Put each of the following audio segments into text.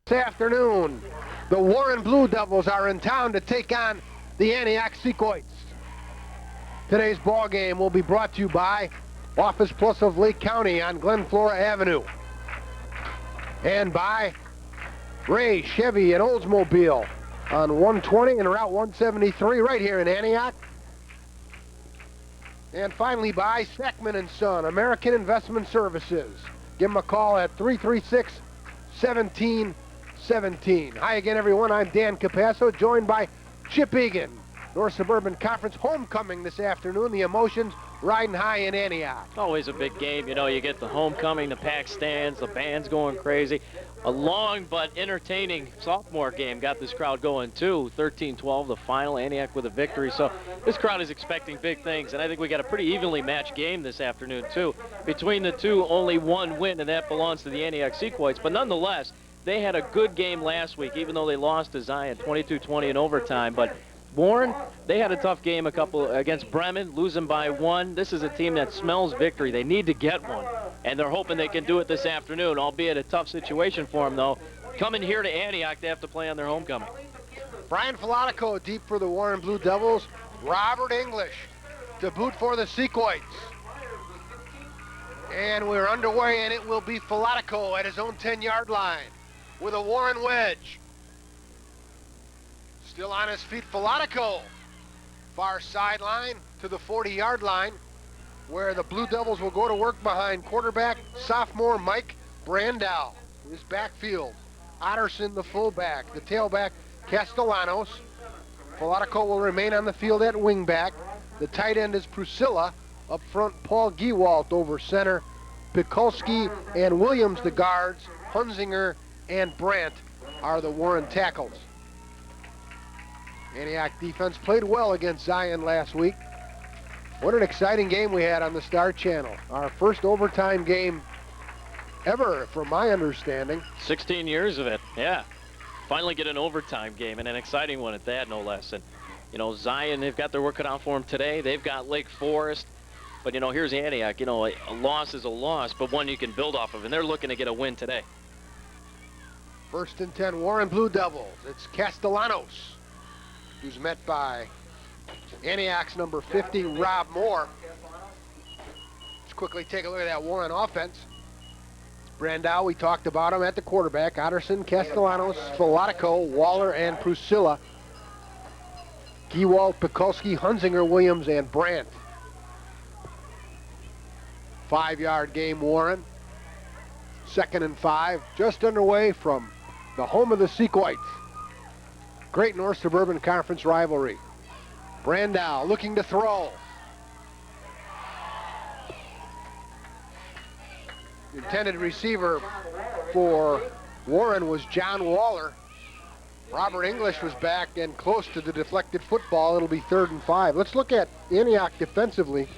This afternoon, the Warren Blue Devils are in town to take on the Antioch Sequoits. Today's ball game will be brought to you by Office Plus of Lake County on Glen Flora Avenue, and by Ray Chevy and Oldsmobile on 120 and Route 173 right here in Antioch. And finally by Sackman & Son, American Investment Services. Give them a call at 336-1717. Hi again, everyone. I'm Dan Capasso, joined by Chip Egan. North Suburban Conference homecoming this afternoon. The emotions riding high in Antioch. Always a big game. You know, you get the homecoming, the packed stands, the band's going crazy. A long but entertaining sophomore game got this crowd going, too. 13-12, the final. Antioch with a victory. So this crowd is expecting big things, and I think we got a pretty evenly matched game this afternoon, too. Between the two, only one win, and that belongs to the Antioch Sequoits. But nonetheless, they had a good game last week, even though they lost to Zion 22-20 in overtime. But Warren, they had a tough game against Bremen, losing by 1. This is a team that smells victory. They need to get one, and they're hoping they can do it this afternoon, albeit a tough situation for them, though. Coming here to Antioch, they have to play on their homecoming. Brian Filatico deep for the Warren Blue Devils. Robert English to boot for the Sequoits. And we're underway, and it will be Filatico at his own 10-yard line with a Warren wedge. Still on his feet, Filatico. Far sideline to the 40-yard line, where the Blue Devils will go to work behind quarterback, sophomore Mike Brandow. His backfield, Otterson the fullback, the tailback, Castellanos. Filatico will remain on the field at wingback. The tight end is Priscilla. Up front, Paul Giewalt over center. Pikulski and Williams the guards. Hunzinger and Brandt are the Warren tackles. Antioch defense played well against Zion last week. What an exciting game we had on the Star Channel. Our first overtime game ever, from my understanding. 16 years of it, yeah. Finally get an overtime game, and an exciting one at that, no less. And, you know, Zion, they've got their work cut out for them today. They've got Lake Forest. But, you know, here's Antioch. You know, a loss is a loss, but one you can build off of, and they're looking to get a win today. First and 10, Warren Blue Devils. It's Castellanos, who's met by Antioch's number 50, Rob Moore. Let's quickly take a look at that Warren offense. Brandow, we talked about him at the quarterback. Otterson, Castellanos, Filatico, Waller, and Priscilla. Giewalt, Pikulski, Hunzinger, Williams, and Brandt. 5-yard game, Warren. 2nd and 5, just underway from the home of the Sequoits. Great North Suburban Conference rivalry. Brandow looking to throw. The intended receiver for Warren was John Waller. Robert English was back and close to the deflected football. It'll be 3rd and 5. Let's look at Antioch defensively.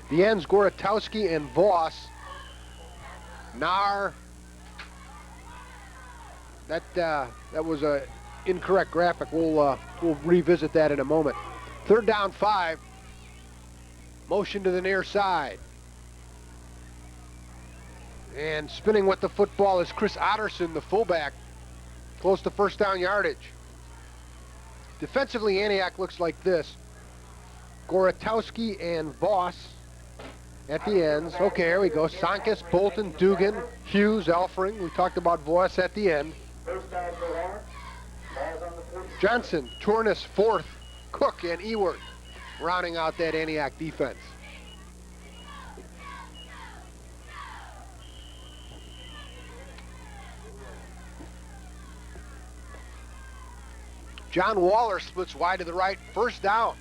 The ends, Goratowski and Voss. Nar. That was a incorrect graphic. We'll revisit that in a moment. 3rd down 5. Motion to the near side. And spinning with the football is Chris Otterson, the fullback. Close to 1st down yardage. Defensively, Antioch looks like this. Goratowski and Voss at the ends. Okay, here we go. Sankis, Bolton, Dugan, Hughes, Elfring. We talked about Voss at the end. Johnson, Tornis, Forth, Cook, and Ewert rounding out that Antioch defense. John Waller splits wide to the right. 1st down.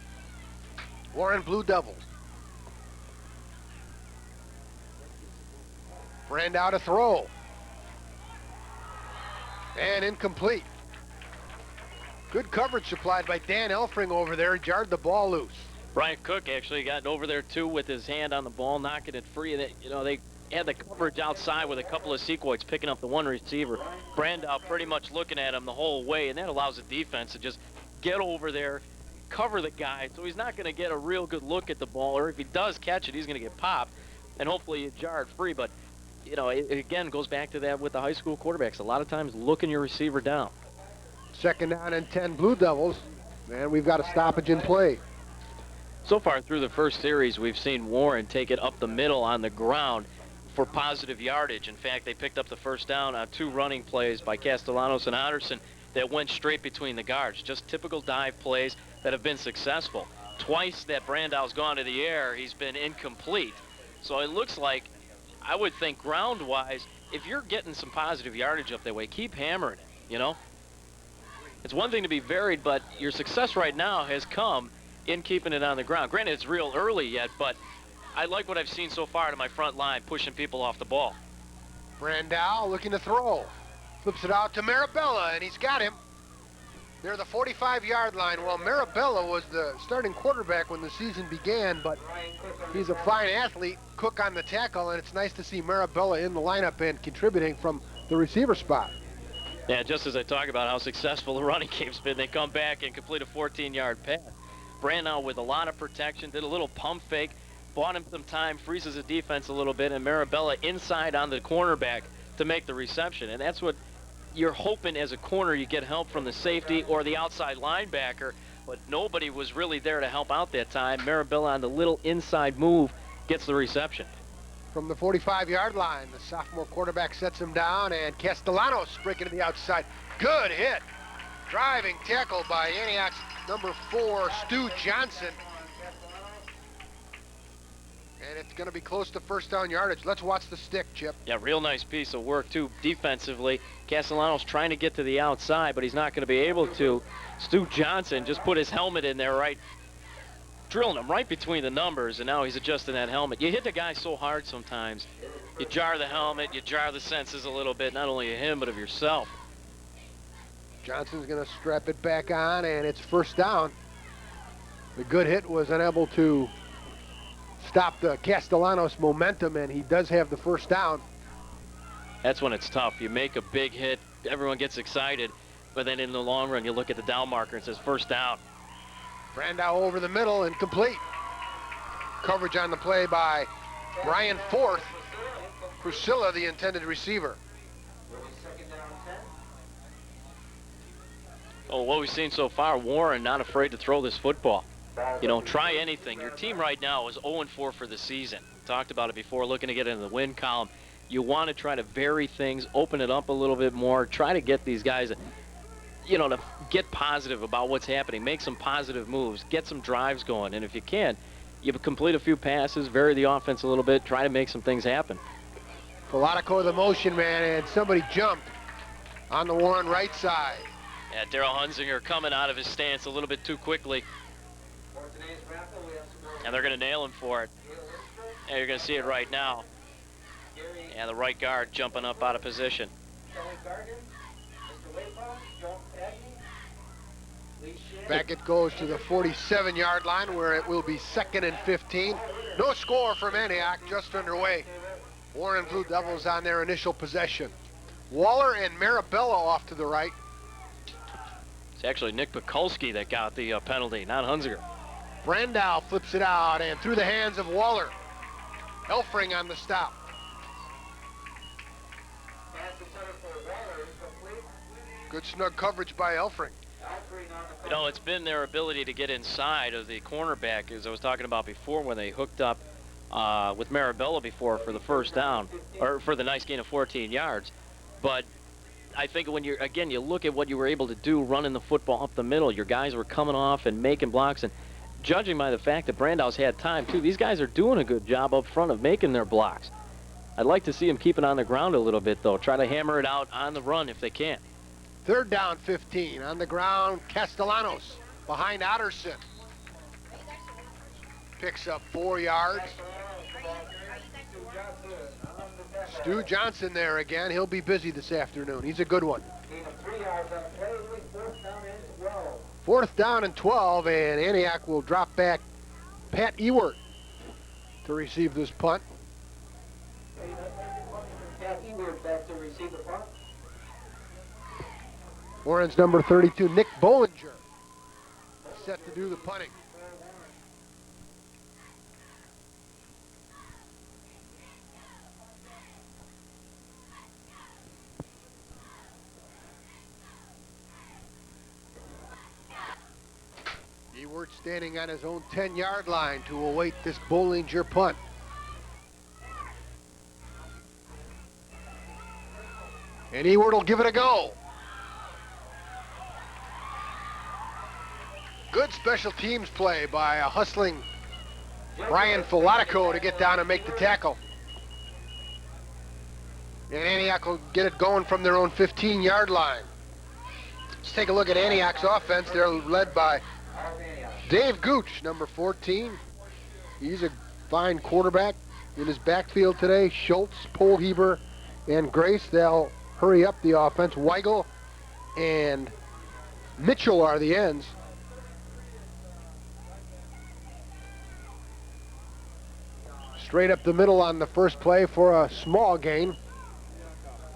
Warren Blue Devils. Brandow to throw. And incomplete. Good coverage supplied by Dan Elfring over there. He jarred the ball loose. Brian Cook actually got over there, too, with his hand on the ball, knocking it free. And you know, they had the coverage outside with a couple of Sequoits picking up the one receiver. Brandow pretty much looking at him the whole way, and that allows the defense to just get over there, cover the guy, so he's not going to get a real good look at the ball, or if he does catch it, he's going to get popped, and hopefully it jarred free. But you know, it again goes back to that with the high school quarterbacks. A lot of times looking your receiver down. 2nd down and 10 Blue Devils. And we've got a stoppage in play. So far through the first series, we've seen Warren take it up the middle on the ground for positive yardage. In fact, they picked up the first down on 2 running plays by Castellanos and Otterson that went straight between the guards. Just typical dive plays that have been successful. Twice that Brandau's gone to the air, he's been incomplete. So it looks like, I would think ground-wise, if you're getting some positive yardage up that way, keep hammering it, you know? It's one thing to be varied, but your success right now has come in keeping it on the ground. Granted, it's real early yet, but I like what I've seen so far to my front line, pushing people off the ball. Brandau looking to throw. Flips it out to Marabella, and he's got him. Near the 45-yard line. Well, Marabella was the starting quarterback when the season began, but he's a fine athlete. Cook on the tackle, and it's nice to see Marabella in the lineup and contributing from the receiver spot. Yeah, just as I talk about how successful the running game's been, they come back and complete a 14-yard pass. Brandau with a lot of protection, did a little pump fake, bought him some time, freezes the defense a little bit, and Marabella inside on the cornerback to make the reception. And that's what you're hoping as a corner, you get help from the safety or the outside linebacker, but nobody was really there to help out that time. Marabella on the little inside move gets the reception. From the 45-yard line, the sophomore quarterback sets him down, and Castellanos breaking to the outside. Good hit. Driving tackle by Antioch's number 4, Stu Johnson. And it's going to be close to first down yardage. Let's watch the stick, Chip. Yeah, real nice piece of work, too, defensively. Castellanos trying to get to the outside, but he's not going to be able to. Stu Johnson just put his helmet in there, right, drilling him right between the numbers, and now he's adjusting that helmet. You hit the guy so hard sometimes. You jar the helmet, you jar the senses a little bit, not only of him, but of yourself. Johnson's going to strap it back on, and it's first down. The good hit was unable to stop the Castellanos momentum, and he does have the first down. That's when it's tough. You make a big hit, everyone gets excited, but then in the long run, you look at the down marker and it says first down. Brandau over the middle and complete. Coverage on the play by Brian Forth. Priscilla, the intended receiver. Oh, what we've seen so far, Warren not afraid to throw this football. You know, try anything. Your team right now is 0-4 for the season. Talked about it before, looking to get into the win column. You want to try to vary things, open it up a little bit more, try to get these guys, you know, to get positive about what's happening, make some positive moves, get some drives going. And if you can, you complete a few passes, vary the offense a little bit, try to make some things happen. Polatico the motion man, and somebody jumped on the Warren right side. Yeah, Daryl Hunzinger coming out of his stance a little bit too quickly. And they're going to nail him for it. And you're going to see it right now. And the right guard jumping up out of position. Back it goes to the 47-yard line, where it will be 2nd and 15. No score from Antioch, just underway. Warren Blue Devils on their initial possession. Waller and Marabella off to the right. It's actually Nick Pekulski that got the penalty, not Hunziger. Brandau flips it out and through the hands of Waller. Elfring on the stop. Good snug coverage by Elfring. You know, it's been their ability to get inside of the cornerback, as I was talking about before, when they hooked up with Marabella before for the first down, or for the nice gain of 14 yards. But I think when you're, again, you look at what you were able to do running the football up the middle, your guys were coming off and making blocks, and judging by the fact that Brandau's had time too, these guys are doing a good job up front of making their blocks. I'd like to see them keep it on the ground a little bit, though. Try to hammer it out on the run if they can. 3rd down 15 on the ground. Castellanos behind Otterson. Picks up 4 yards. Stu Johnson there again. He'll be busy this afternoon. He's a good one. 4th down and 12, and Antioch will drop back Pat Ewert to receive this punt. Pat Ewert back to receive the punt. Warren's number 32, Nick Bollinger, set to do the punting. standing on his own 10-yard line to await this Bollinger punt. And Ewart will give it a go. Good special teams play by a hustling Brian Filatico to get down and make the tackle. And Antioch will get it going from their own 15-yard line. Let's take a look at Antioch's offense. They're led by Dave Gooch, number 14. He's a fine quarterback in his backfield today. Schultz, Polheber, and Grace, they'll hurry up the offense. Weigel and Mitchell are the ends. Straight up the middle on the first play for a small gain.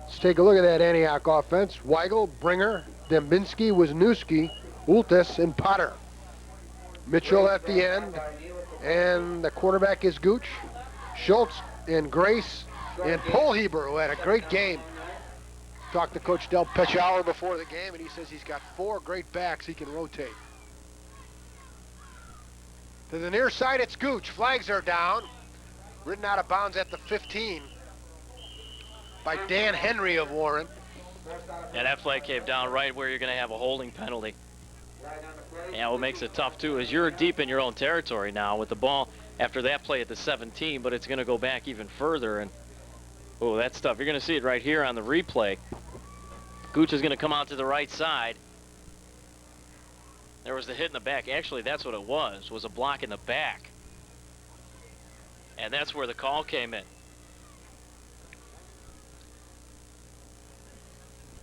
Let's take a look at that Antioch offense. Weigel, Bringer, Dembinski, Wisniewski, Ultis, and Potter. Mitchell at the end, and the quarterback is Gooch. Schultz and Grace and Polheber, who had a great game. Talked to Coach Del Pechauer before the game, and he says he's got 4 great backs he can rotate. To the near side, it's Gooch. Flags are down. Ridden out of bounds at the 15 by Dan Henry of Warren. Yeah, that flag came down right where you're going to have a holding penalty. Yeah, what makes it tough, too, is you're deep in your own territory now with the ball after that play at the 17, but it's going to go back even further. And, oh, that's tough. You're going to see it right here on the replay. Gooch is going to come out to the right side. There was the hit in the back. Actually, that's what it was a block in the back. And that's where the call came in.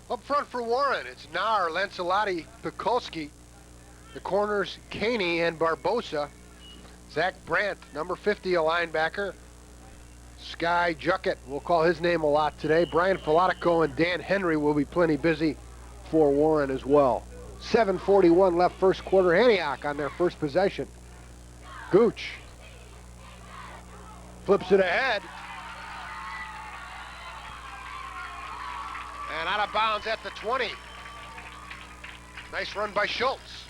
Up front for Warren, it's Nar, Lancelotti, Pekulski. The corners, Caney and Barbosa. Zach Brandt, number 50, a linebacker. Sky Juckett, we'll call his name a lot today. Brian Filatico and Dan Henry will be plenty busy for Warren as well. 7:41 left first quarter. Antioch on their first possession. Gooch flips it ahead. And out of bounds at the 20. Nice run by Schultz.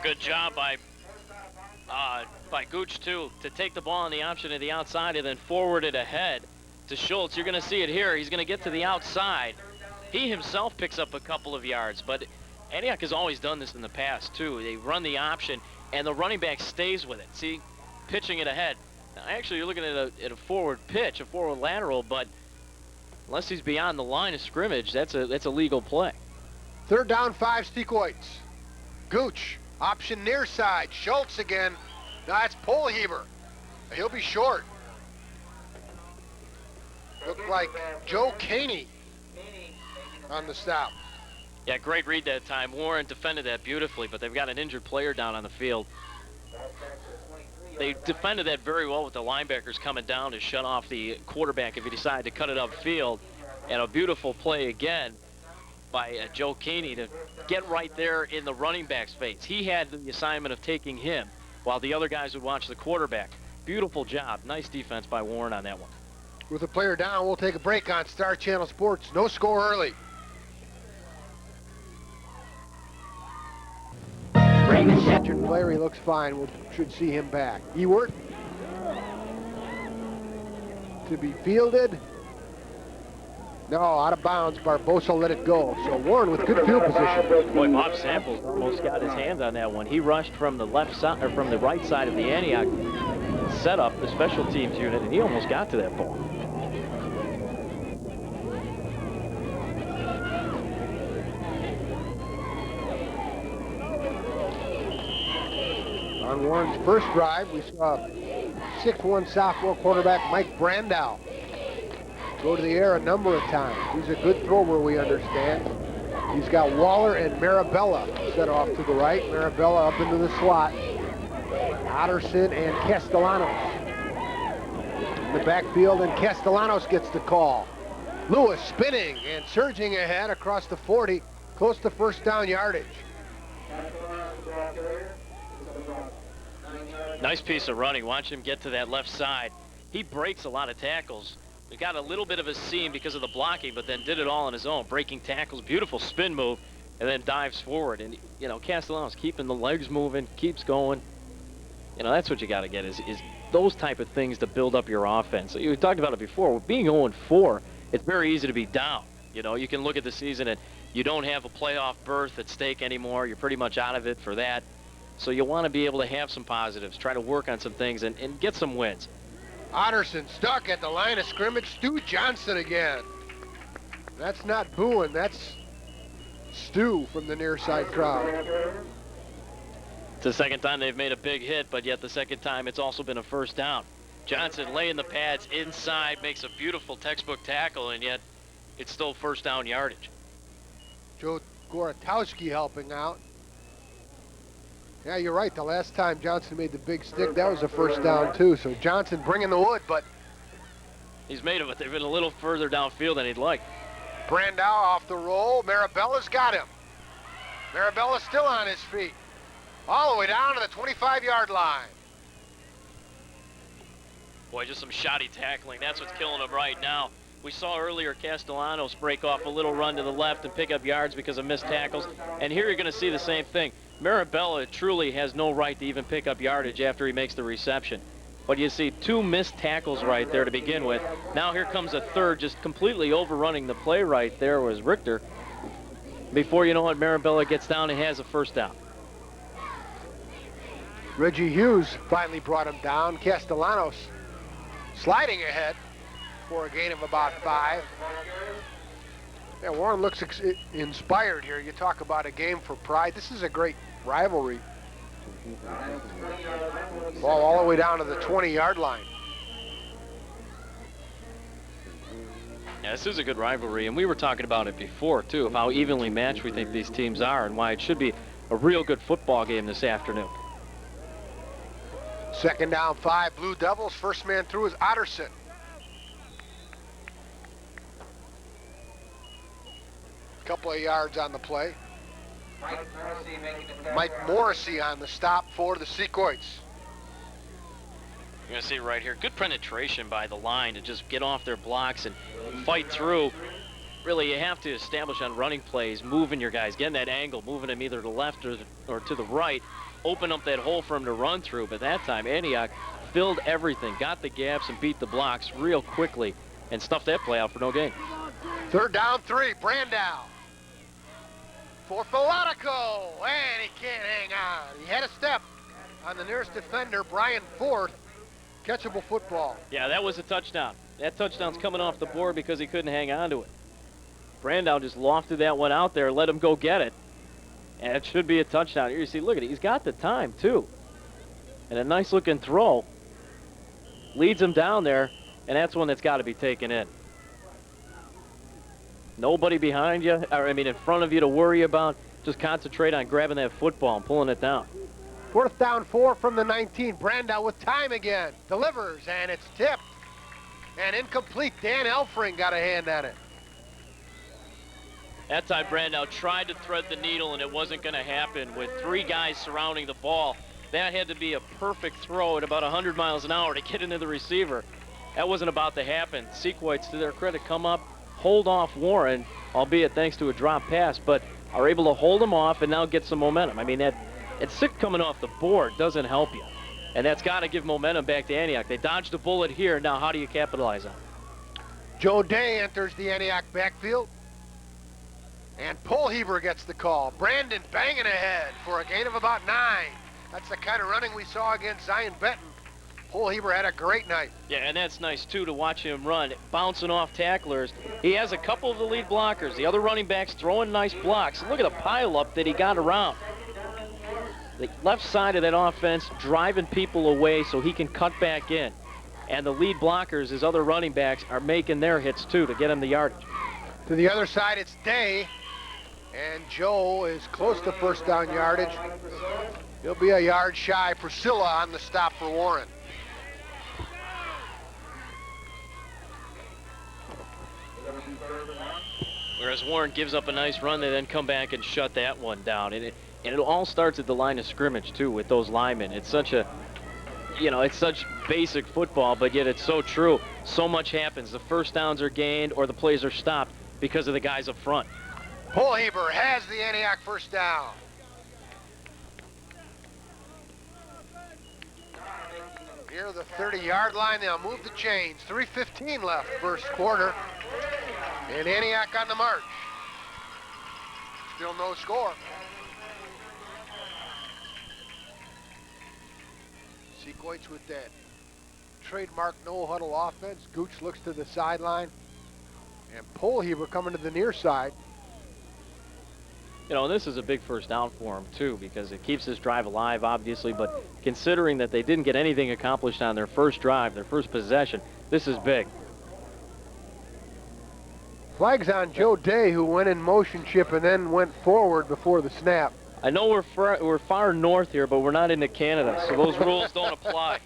Good job by Gooch, too, to take the ball on the option of the outside and then forward it ahead to Schultz. You're going to see it here. He's going to get to the outside. He himself picks up a couple of yards, but Antioch has always done this in the past, too. They run the option, and the running back stays with it. See, pitching it ahead. Now, actually, you're looking at a forward pitch, a forward lateral, but unless he's beyond the line of scrimmage, that's a legal play. 3rd down, 5, Sequoits. Gooch, option near side. Schultz again. That's Polheber. He'll be short. Looked like Joe Caney on the stop. Yeah, great read that time. Warren defended that beautifully, but they've got an injured player down on the field. They defended that very well with the linebackers coming down to shut off the quarterback if he decided to cut it upfield. And a beautiful play again by Joe Caney to get right there in the running back's face. He had the assignment of taking him while the other guys would watch the quarterback. Beautiful job. Nice defense by Warren on that one. With a player down, we'll take a break on Star Channel Sports. No score early. Injured player, he looks fine. We should see him back. Ewart to be fielded. No, out of bounds. Barbosa let it go. So Warren with good field position. Boy, Bob Samples almost got his hands on that one. He rushed from the left side, or from the right side of the Antioch setup, the special teams unit, and he almost got to that ball. On Warren's first drive, we saw 6'1" sophomore quarterback Mike Brandow go to the air a number of times. He's a good thrower, we understand. He's got Waller and Marabella set off to the right. Marabella up into the slot. Otterson and Castellanos in the backfield, and Castellanos gets the call. Lewis spinning and surging ahead across the 40, close to first down yardage. Nice piece of running. Watch him get to that left side. He breaks a lot of tackles. He got a little bit of a seam because of the blocking, but then did it all on his own. Breaking tackles, beautiful spin move, and then dives forward. And, you know, Castellanos keeping the legs moving, keeps going. You know, that's what you got to get is those type of things to build up your offense. So you talked about it before. Being 0-4, it's very easy to be down. You know, you can look at the season and you don't have a playoff berth at stake anymore. You're pretty much out of it for that. So you want to be able to have some positives, try to work on some things, and get some wins. Otterson stuck at the line of scrimmage. Stu Johnson again. That's not booing. That's Stu from the near side crowd. It's the second time they've made a big hit, but yet the second time it's also been a first down. Johnson laying the pads inside, makes a beautiful textbook tackle, and yet it's still first down yardage. Joe Goratowski helping out. Yeah, you're right. The last time Johnson made the big stick, that was a first down too. So Johnson bringing the wood, but he's made it, but they've been a little further downfield than he'd like. Brandow off the roll. Marabella's got him. Marabella's still on his feet. All the way down to the 25-yard line. Boy, just some shoddy tackling. That's what's killing him right now. We saw earlier Castellanos break off a little run to the left and pick up yards because of missed tackles. And here you're going to see the same thing. Marabella truly has no right to even pick up yardage after he makes the reception. But you see two missed tackles right there to begin with. Now here comes a third, just completely overrunning the play right there was Richter. Before you know it, Marabella gets down and has a first down. Reggie Hughes finally brought him down. Castellanos sliding ahead for a gain of about 5. Yeah, Warren looks inspired here. You talk about a game for pride. This is a great rivalry. Ball all the way down to the 20-yard line. Yeah, this is a good rivalry, and we were talking about it before, too, of how evenly matched we think these teams are and why it should be a real good football game this afternoon. Second down 5, Blue Devils. First man through is Otterson. Couple of yards on the play. Mike Morrissey on the stop for the Sequoits. You're going to see right here, good penetration by the line to just get off their blocks and fight through. Really, you have to establish on running plays, moving your guys, getting that angle, moving them either to the left or to the right, open up that hole for him to run through. But that time, Antioch filled everything, got the gaps and beat the blocks real quickly and stuffed that play out for no gain. Third down 3, Brandow. For Filatico, and he can't hang on. He had a step on the nearest defender, Brian Forth. Catchable football. Yeah, that was a touchdown. That touchdown's coming off the board because he couldn't hang on to it. Brandow just lofted that one out there, let him go get it. And it should be a touchdown. Here you see, look at it. He's got the time, too. And a nice looking throw. Leads him down there, and that's one that's got to be taken in. Nobody behind you, or I mean in front of you to worry about. Just concentrate on grabbing that football and pulling it down. Fourth down 4 from the 19. Brandow with time again. Delivers, and it's tipped. And incomplete. Dan Elfring got a hand on it. That time Brandow tried to thread the needle, and it wasn't going to happen with 3 guys surrounding the ball. That had to be a perfect throw at about 100 miles an hour to get into the receiver. That wasn't about to happen. Sequoits, to their credit, come up, hold off Warren, albeit thanks to a drop pass, but are able to hold him off and now get some momentum. I mean, that sick coming off the board doesn't help you. And that's got to give momentum back to Antioch. They dodged a bullet here. Now how do you capitalize on it? Joe Day enters the Antioch backfield. And Polheber gets the call. Brandon banging ahead for a gain of about 9. That's the kind of running we saw against Zion Benton. Polheber had a great night. Yeah, and that's nice, too, to watch him run, bouncing off tacklers. He has a couple of the lead blockers. The other running backs throwing nice blocks. Look at the pileup that he got around. The left side of that offense driving people away so he can cut back in. And the lead blockers, his other running backs, are making their hits, too, to get him the yardage. To the other side, it's Day. And Joe is close to first down yardage. He'll be a yard shy. Priscilla on the stop for Warren. Whereas Warren gives up a nice run, they then come back and shut that one down. And it all starts at the line of scrimmage, too, with those linemen. It's such a, it's such basic football, but yet it's so true. So much happens. The first downs are gained or the plays are stopped because of the guys up front. Polheber has the Antioch first down. Near the 30-yard line, they'll move the chains. 3:15 left first quarter. And Antioch on the march. Still no score. Sequoits with that trademark no-huddle offense. Gooch looks to the sideline. And Polheber coming to the near side. You know, this is a big first down for him, too, because it keeps this drive alive, obviously. But considering that they didn't get anything accomplished on their first drive, their first possession, this is big. Flags on Joe Day, who went in motion chip and then went forward before the snap. I know we're far north here, but we're not into Canada, so those rules don't apply.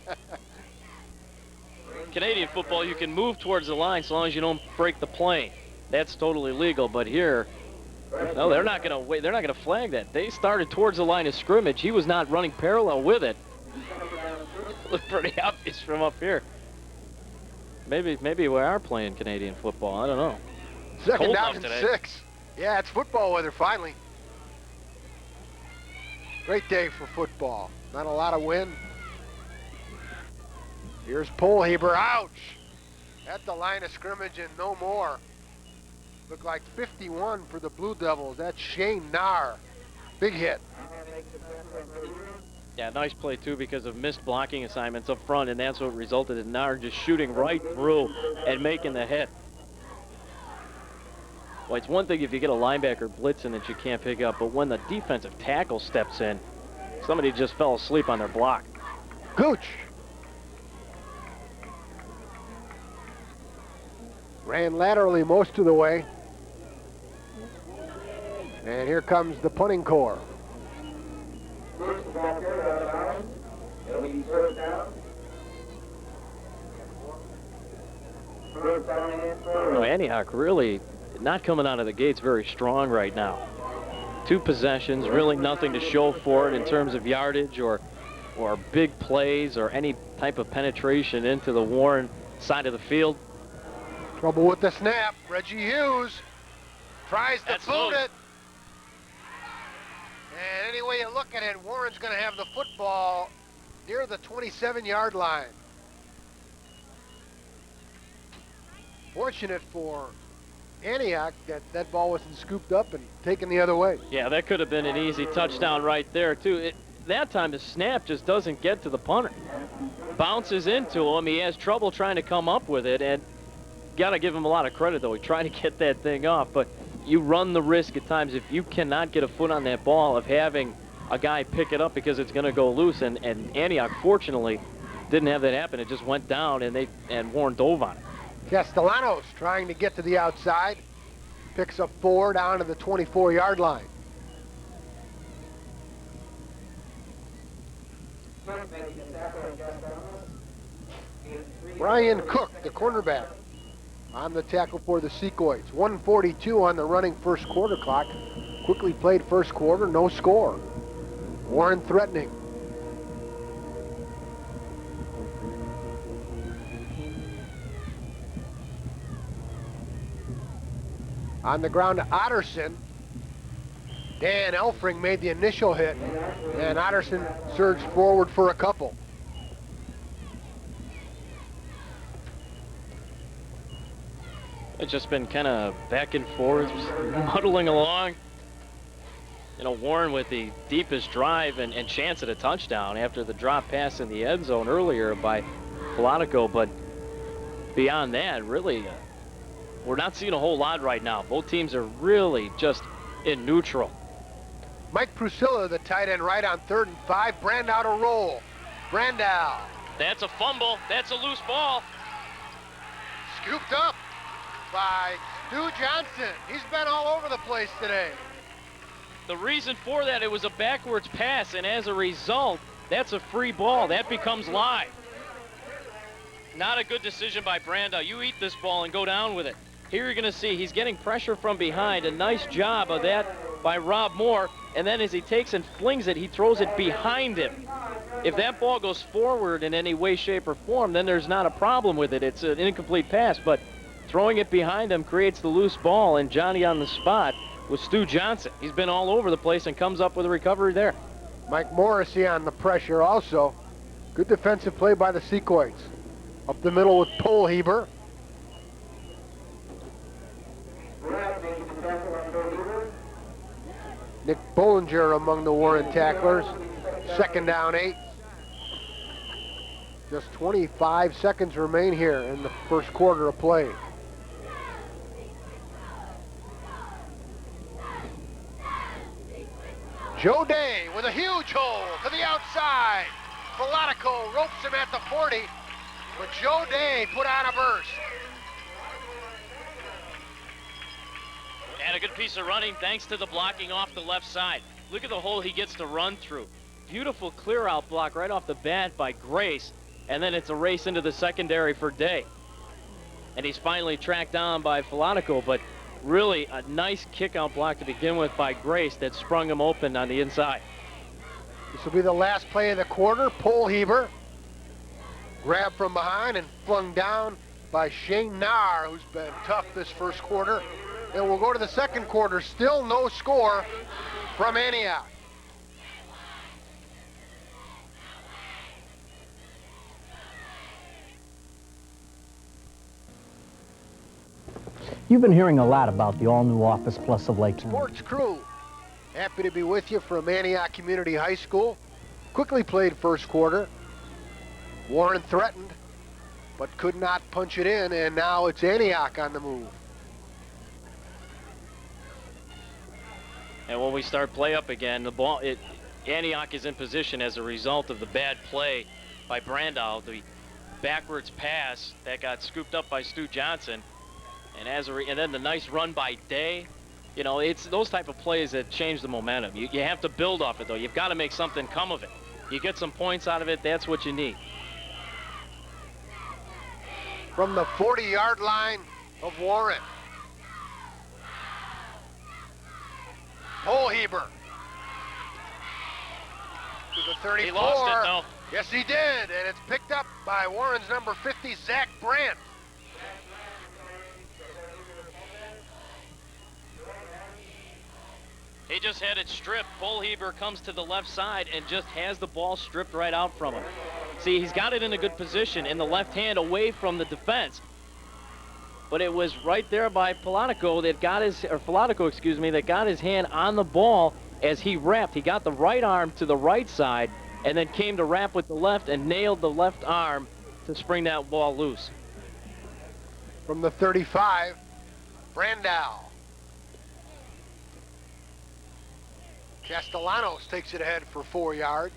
Canadian football, you can move towards the line so long as you don't break the plane. That's totally legal, but here, no, they're not going to wait. They're not going to flag that. They started towards the line of scrimmage. He was not running parallel with it. It looked pretty obvious from up here. Maybe we are playing Canadian football. I don't know. Second down and 6. Yeah, it's football weather finally. Great day for football. Not a lot of wind. Here's Polheber. Ouch! At the line of scrimmage and no more. Look like 51 for the Blue Devils. That's Shane Nahr. Big hit. Yeah, nice play, too, because of missed blocking assignments up front, and that's what resulted in Nahr just shooting right through and making the hit. Well, it's one thing if you get a linebacker blitzing that you can't pick up, but when the defensive tackle steps in, somebody just fell asleep on their block. Gooch. Ran laterally most of the way. And here comes the punting corps. No, Antioch really not coming out of the gates very strong right now. 2 possessions, really nothing to show for it in terms of yardage or big plays or any type of penetration into the Warren side of the field. Trouble with the snap. Reggie Hughes tries to boot it. And any way you look at it, Warren's going to have the football near the 27-yard line. Fortunate for Antioch that that ball wasn't scooped up and taken the other way. Yeah, that could have been an easy touchdown right there, too. That time the snap just doesn't get to the punter. Bounces into him. He has trouble trying to come up with it, and got to give him a lot of credit, though. He tried to get that thing off, but you run the risk at times if you cannot get a foot on that ball of having a guy pick it up because it's going to go loose, and Antioch, fortunately, didn't have that happen. It just went down, and Warren dove on it. Castellanos trying to get to the outside. Picks up 4 down to the 24-yard line. Brian Cook, the cornerback, on the tackle for the Sequoits. 1:42 on the running first quarter clock. Quickly played first quarter, no score. Warren threatening. On the ground to Otterson. Dan Elfring made the initial hit, and Otterson surged forward for a couple. It's just been kind of back and forth, muddling along. You know, Warren with the deepest drive and chance at a touchdown after the drop pass in the end zone earlier by Polatico, but beyond that, really, we're not seeing a whole lot right now. Both teams are really just in neutral. Mike Prusilla, the tight end, right on 3rd and 5. Brandow to roll. Brandow. That's a fumble. That's a loose ball. Scooped up by Stu Johnson. He's been all over the place today. The reason for that, it was a backwards pass, and as a result, that's a free ball. That becomes live. Not a good decision by Brandow. You eat this ball and go down with it. Here you're going to see he's getting pressure from behind. A nice job of that by Rob Moore. And then as he takes and flings it, he throws it behind him. If that ball goes forward in any way, shape, or form, then there's not a problem with it. It's an incomplete pass. But throwing it behind him creates the loose ball, and Johnny on the spot with Stu Johnson. He's been all over the place and comes up with a recovery there. Mike Morrissey on the pressure also. Good defensive play by the Sequoits. Up the middle with Polheber. Nick Bollinger among the Warren tacklers. Second down 8. Just 25 seconds remain here in the first quarter of play. Joe Day with a huge hole to the outside. Polatico ropes him at the 40, but Joe Day put on a burst. And a good piece of running thanks to the blocking off the left side. Look at the hole he gets to run through. Beautiful clear out block right off the bat by Grace, and then it's a race into the secondary for Day. And he's finally tracked down by Polatico, but really a nice kick out block to begin with by Grace that sprung him open on the inside. This will be the last play of the quarter. Polheber grabbed from behind and flung down by Shane Nahr, who's been tough this first quarter. And we'll go to the second quarter. Still no score from Antioch. You've been hearing a lot about the all-new Office Plus of Lake Sports crew, happy to be with you from Antioch Community High School. Quickly played first quarter. Warren threatened, but could not punch it in, and now it's Antioch on the move. And when we start play up again, the ball, Antioch is in position as a result of the bad play by Brandow, the backwards pass that got scooped up by Stu Johnson, and and then the nice run by Day. You know, it's those type of plays that change the momentum. You have to build off it, though. You've got to make something come of it. You get some points out of it, that's what you need. From the 40-yard line of Warren. Polheber to the 34. He lost it, though. Yes, he did, and it's picked up by Warren's number 50, Zach Brandt. He just had it stripped. Polheber comes to the left side and just has the ball stripped right out from him. See, he's got it in a good position in the left hand away from the defense. But it was right there by Polatico that got that got his hand on the ball as he wrapped. He got the right arm to the right side and then came to wrap with the left and nailed the left arm to spring that ball loose. From the 35, Brandow. Castellanos takes it ahead for 4 yards.